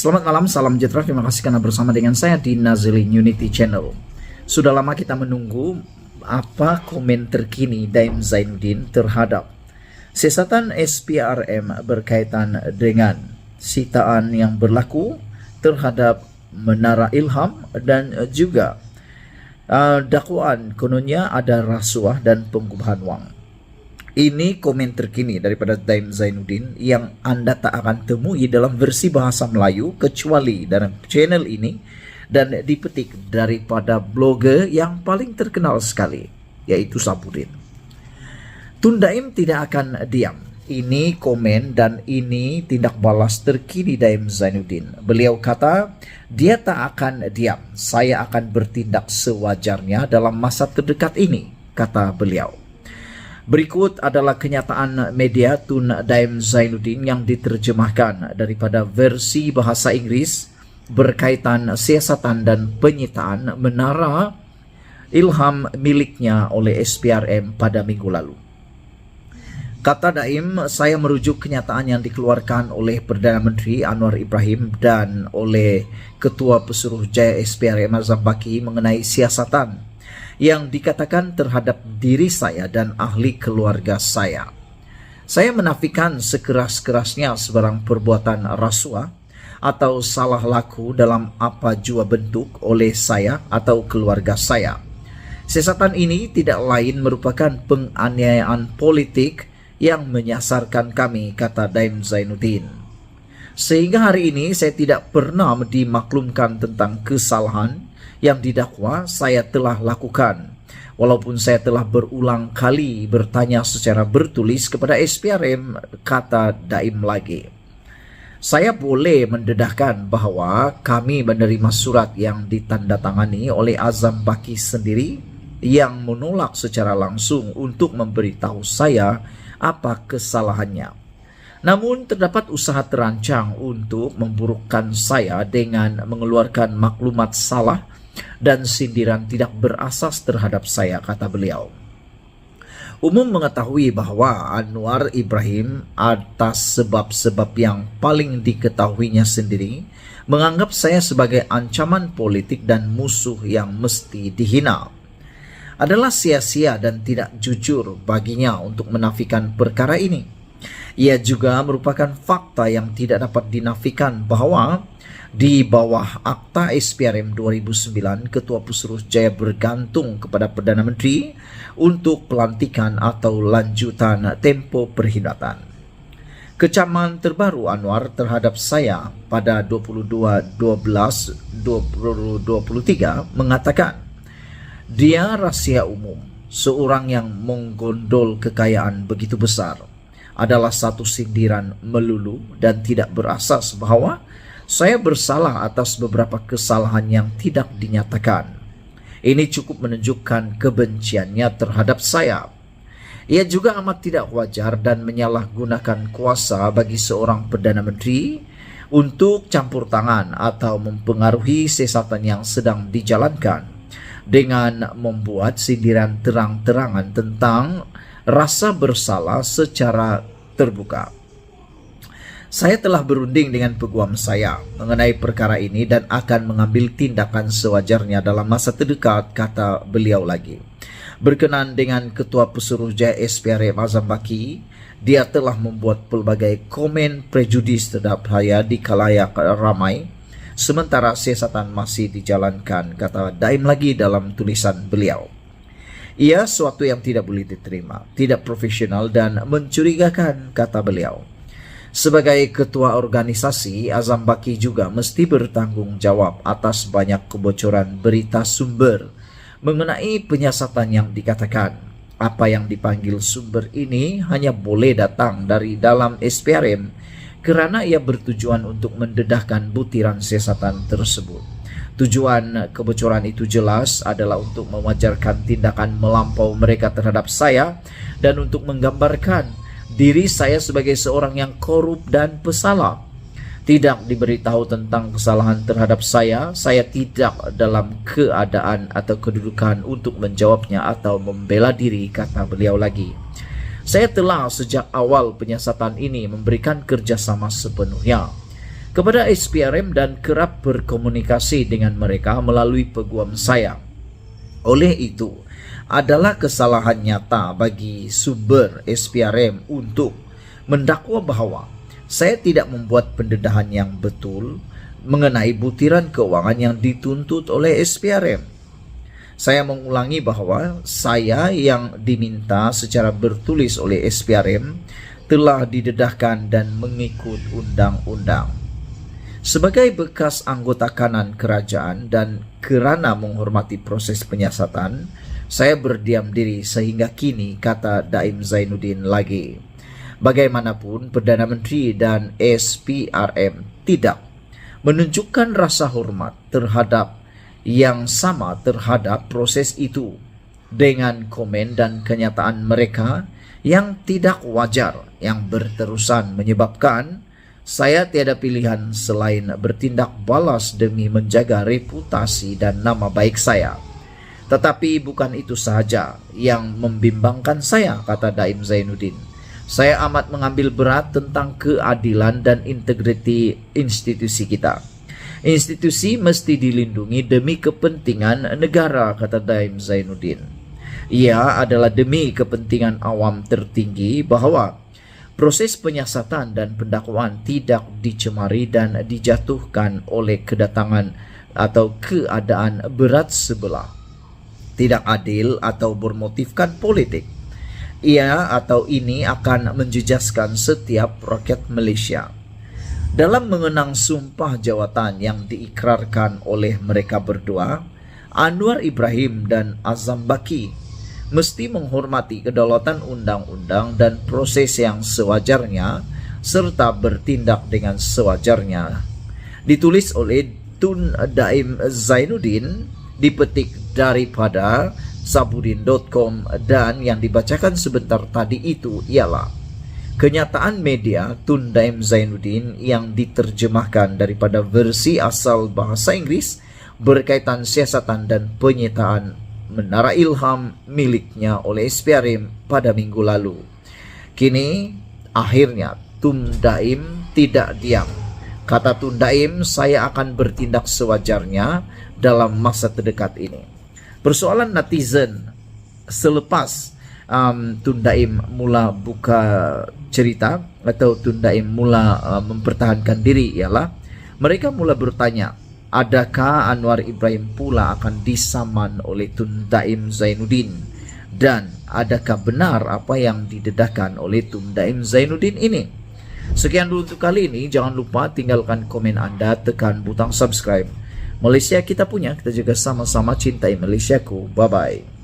Selamat malam, salam sejahtera. Terima kasih karena bersama dengan saya di Nazilin Unity Channel. Sudah lama kita menunggu apa komen terkini Daim Zainuddin terhadap siasatan SPRM berkaitan dengan sitaan yang berlaku terhadap Menara Ilham dan juga dakwaan kononnya ada rasuah dan pengubahan wang. Ini komen terkini daripada Daim Zainuddin yang Anda tak akan temui dalam versi bahasa Melayu kecuali dalam channel ini dan dipetik daripada blogger yang paling terkenal sekali, yaitu Sapudin. Tun Daim tidak akan diam. Ini komen dan ini tindak balas terkini Daim Zainuddin. Beliau kata, dia tak akan diam. Saya akan bertindak sewajarnya dalam masa terdekat ini, kata beliau. Berikut adalah kenyataan media Tun Daim Zainuddin yang diterjemahkan daripada versi bahasa Inggris berkaitan siasatan dan penyitaan Menara Ilham miliknya oleh SPRM pada minggu lalu. Kata Daim, saya merujuk kenyataan yang dikeluarkan oleh Perdana Menteri Anwar Ibrahim dan oleh Ketua Pesuruhjaya SPRM Azam Baki mengenai siasatan yang dikatakan terhadap diri saya dan ahli keluarga saya. Saya menafikan sekeras-kerasnya sebarang perbuatan rasuah atau salah laku dalam apa jua bentuk oleh saya atau keluarga saya. Siasatan ini tidak lain merupakan penganiayaan politik yang menyasarkan kami, kata Daim Zainuddin. Sehingga hari ini saya tidak pernah dimaklumkan tentang kesalahan yang didakwa saya telah lakukan. Walaupun saya telah berulang kali bertanya secara bertulis kepada SPRM, kata Daim lagi. Saya boleh mendedahkan bahwa kami menerima surat yang ditandatangani oleh Azam Baki sendiri yang menolak secara langsung untuk memberitahu saya apa kesalahannya. Namun terdapat usaha terancang untuk memburukkan saya dengan mengeluarkan maklumat salah dan sindiran tidak berasas terhadap saya, kata beliau. Umum mengetahui bahwa Anwar Ibrahim atas sebab-sebab yang paling diketahuinya sendiri menganggap saya sebagai ancaman politik dan musuh yang mesti dihina. Adalah sia-sia dan tidak jujur baginya untuk menafikan perkara ini. Ia juga merupakan fakta yang tidak dapat dinafikan bahwa di bawah Akta SPRM 2009, Ketua Pesuruhjaya bergantung kepada Perdana Menteri untuk pelantikan atau lanjutan tempo perkhidmatan. Kecaman terbaru Anwar terhadap saya pada 22/12/2023 mengatakan, dia rahasia umum, seorang yang menggondol kekayaan begitu besar, adalah satu sindiran melulu dan tidak berasas bahwa saya bersalah atas beberapa kesalahan yang tidak dinyatakan. Ini cukup menunjukkan kebenciannya terhadap saya. Ia juga amat tidak wajar dan menyalahgunakan kuasa bagi seorang Perdana Menteri untuk campur tangan atau mempengaruhi siasatan yang sedang dijalankan dengan membuat sindiran terang-terangan tentang rasa bersalah secara terbuka. Saya telah berunding dengan peguam saya mengenai perkara ini dan akan mengambil tindakan sewajarnya dalam masa terdekat, kata beliau lagi. Berkenaan dengan Ketua Pesuruhjaya SPRM Azam Baki, dia telah membuat pelbagai komen prejudis terhadap saya di khalayak ramai, sementara siasatan masih dijalankan, kata Daim lagi dalam tulisan beliau. Ia suatu yang tidak boleh diterima, tidak profesional dan mencurigakan, kata beliau. Sebagai ketua organisasi, Azam Baki juga mesti bertanggung jawab atas banyak kebocoran berita sumber mengenai penyiasatan yang dikatakan. Apa yang dipanggil sumber ini hanya boleh datang dari dalam SPRM kerana ia bertujuan untuk mendedahkan butiran siasatan tersebut. Tujuan kebocoran itu jelas adalah untuk mewajarkan tindakan melampau mereka terhadap saya dan untuk menggambarkan diri saya sebagai seorang yang korup dan pesalah. Tidak diberitahu tentang kesalahan terhadap saya tidak dalam keadaan atau kedudukan untuk menjawabnya atau membela diri, kata beliau lagi. Saya telah sejak awal penyiasatan ini memberikan kerjasama sepenuhnya. kepada SPRM dan kerap berkomunikasi dengan mereka melalui peguam saya. Oleh itu, adalah kesalahan nyata bagi sumber SPRM untuk mendakwa bahwa saya tidak membuat pendedahan yang betul mengenai butiran keuangan yang dituntut oleh SPRM. Saya mengulangi bahwa saya yang diminta secara bertulis oleh SPRM telah didedahkan dan mengikut undang-undang. Sebagai bekas anggota kanan kerajaan dan kerana menghormati proses penyiasatan, saya berdiam diri sehingga kini, kata Daim Zainuddin lagi. Bagaimanapun, Perdana Menteri dan SPRM tidak menunjukkan rasa hormat yang sama terhadap proses itu dengan komen dan kenyataan mereka yang tidak wajar yang berterusan menyebabkan saya tiada pilihan selain bertindak balas demi menjaga reputasi dan nama baik saya. Tetapi bukan itu sahaja yang membimbangkan saya, kata Daim Zainuddin. Saya amat mengambil berat tentang keadilan dan integriti institusi kita. Institusi mesti dilindungi demi kepentingan negara, kata Daim Zainuddin. Ia adalah demi kepentingan awam tertinggi bahwa proses penyiasatan dan pendakwaan tidak dicemari dan dijatuhkan oleh kedatangan atau keadaan berat sebelah, tidak adil atau bermotifkan politik. Ia atau ini akan menjejaskan setiap rakyat Malaysia. Dalam mengenang sumpah jawatan yang diikrarkan oleh mereka berdua, Anwar Ibrahim dan Azam Baki mesti menghormati kedaulatan undang-undang dan proses yang sewajarnya serta bertindak dengan sewajarnya. Ditulis oleh Tun Daim Zainuddin, dipetik daripada sabudin.com, dan yang dibacakan sebentar tadi itu ialah kenyataan media Tun Daim Zainuddin yang diterjemahkan daripada versi asal bahasa Inggris berkaitan siasatan dan penyitaan Menara Ilham miliknya oleh SPRM pada minggu lalu. Kini, akhirnya Tun Daim tidak diam. Kata Tun Daim, saya akan bertindak sewajarnya dalam masa terdekat ini. Persoalan netizen selepas Tun Daim mula buka cerita atau Tun Daim mula mempertahankan diri ialah mereka mula bertanya, adakah Anwar Ibrahim pula akan disaman oleh Tun Daim Zainuddin, dan adakah benar apa yang didedahkan oleh Tun Daim Zainuddin ini? Sekian dulu untuk kali ini. Jangan lupa tinggalkan komen Anda, tekan butang subscribe. Malaysia kita punya, kita juga sama-sama cintai Malaysiaku. Bye-bye.